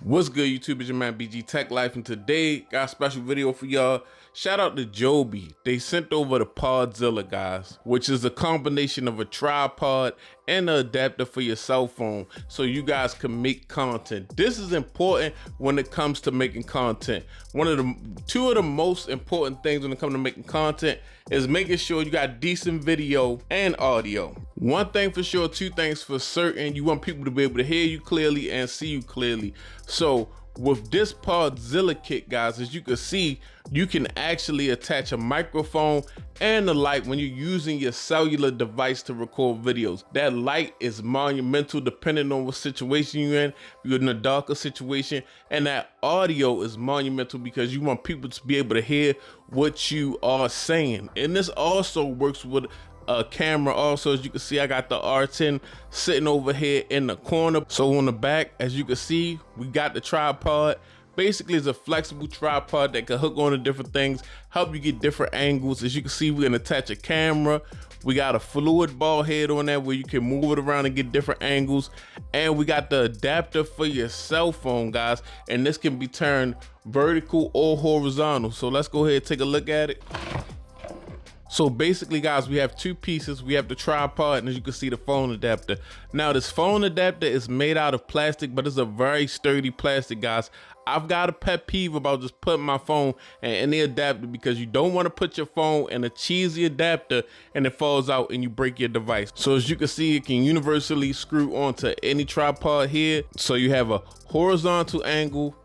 What's good, YouTube? It's your man BG Tech Life, and today got a special video for y'all. Shout out to Joby. They sent over the Podzilla, guys, which is a combination of a tripod and an adapter for your cell phone so you guys can make content. This is important when it comes to making content. Two of the most important things when it comes to making content is making sure you got decent video and audio. One thing for sure, two things for certain: you want people to be able to hear you clearly and see you clearly. So with this Podzilla kit, guys, as you can see, you can actually attach a microphone and a light when you're using your cellular device to record videos. That light is monumental depending on what situation you're in. If you're in a darker situation, and that audio is monumental because you want people to be able to hear what you are saying. And this also works with a camera. Also, as you can see, I got the R10 sitting over here in the corner. So on the back, as you can see, we got the tripod. Basically, it's a flexible tripod that can hook on to different things, help you get different angles. As you can see, we're gonna attach a camera. We got a fluid ball head on that where you can move it around and get different angles. And we got the adapter for your cell phone, guys. And this can be turned vertical or horizontal. So let's go ahead and take a look at it. So basically, guys, we have two pieces. We have the tripod, and as you can see, the phone adapter. Now, this phone adapter is made out of plastic, but it's a very sturdy plastic, guys. I've got a pet peeve about just putting my phone in the adapter because you don't want to put your phone in a cheesy adapter and it falls out and you break your device. So as you can see, it can universally screw onto any tripod here. So you have a horizontal angle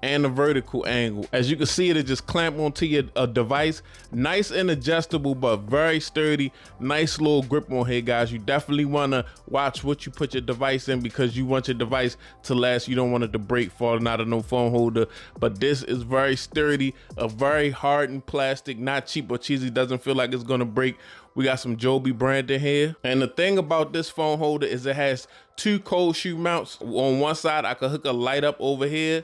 and a vertical angle. As you can see, it just clamp onto your device. Nice and adjustable, but very sturdy. Nice little grip on here, guys. You definitely wanna watch what you put your device in because you want your device to last. You don't want it to break, falling out of no phone holder. But this is very sturdy, a very hardened plastic, not cheap or cheesy, doesn't feel like it's gonna break. We got some Joby brand in here. And the thing about this phone holder is it has two cold shoe mounts. On one side, I can hook a light up over here,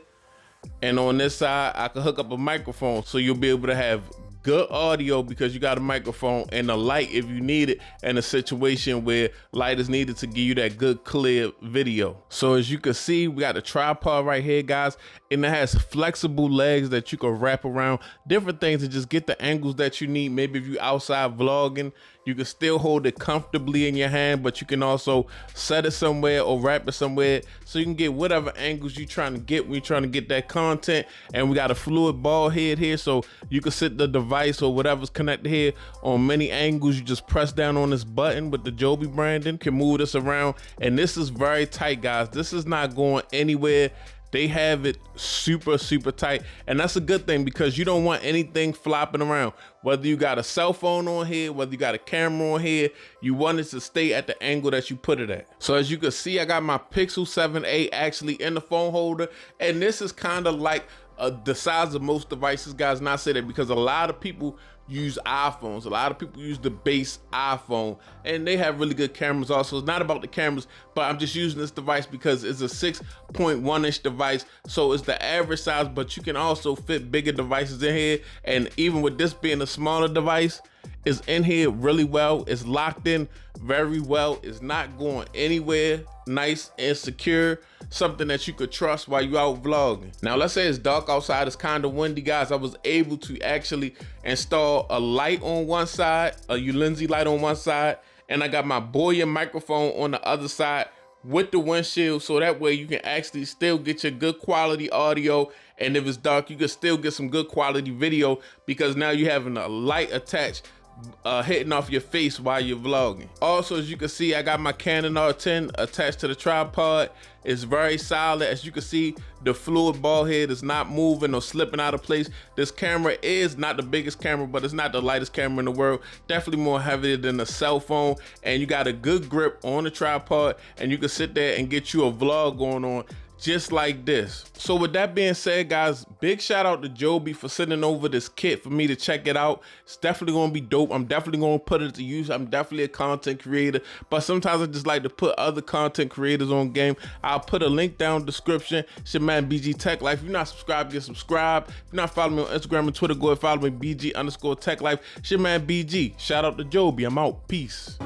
and on this side, I can hook up a microphone, so you'll be able to have good audio because you got a microphone and a light if you need it in a situation where light is needed to give you that good clear video. So as you can see, we got the tripod right here, guys, and it has flexible legs that you can wrap around different things to just get the angles that you need. Maybe if you're outside vlogging, you can still hold it comfortably in your hand, but you can also set it somewhere or wrap it somewhere so you can get whatever angles you're trying to get when you're trying to get that content. And we got a fluid ball head here, so you can sit the device or whatever's connected here on many angles. You just press down on this button with the Joby branding, can move this around, and this is very tight, guys. This is not going anywhere. They have it super tight, and that's a good thing because you don't want anything flopping around. Whether you got a cell phone on here, whether you got a camera on here, you want it to stay at the angle that you put it at. So as you can see, I got my Pixel 7a actually in the phone holder, and this is kind of like the size of most devices, guys. And I say that because a lot of people use iPhones. A lot of people use the base iPhone, and they have really good cameras also. It's not about the cameras, but I'm just using this device because it's a 6.1-inch device, so it's the average size, but you can also fit bigger devices in here. And even with this being a smaller device, it's in here really well. It's locked in very well. It's not going anywhere. Nice and secure, something that you could trust while you out vlogging. Now let's say it's dark outside, it's kind of windy, guys. I was able to actually install a light on one side, a Ulinzi light on one side, and I got my Boya microphone on the other side with the windshield, so that way you can actually still get your good quality audio, and if it's dark, you can still get some good quality video because now you're having a light attached hitting off your face while you're vlogging. Also, as you can see, I got my Canon R10 attached to the tripod. It's very solid. As you can see, the fluid ball head is not moving or slipping out of place. This camera is not the biggest camera, but it's not the lightest camera in the world. Definitely more heavier than a cell phone, and you got a good grip on the tripod, and you can sit there and get you a vlog going on just like this. So with that being said, guys, big shout out to Joby for sending over this kit for me to check it out. It's definitely gonna be dope. I'm definitely gonna put it to use. I'm definitely a content creator, but sometimes I just like to put other content creators on game. I'll put a link down in the description. It's your man BG Tech Life. If you're not subscribed, get subscribed. If you're not following me on Instagram and Twitter, go and follow me, BG_Tech Life. It's your man BG. Shout out to Joby. I'm out. Peace.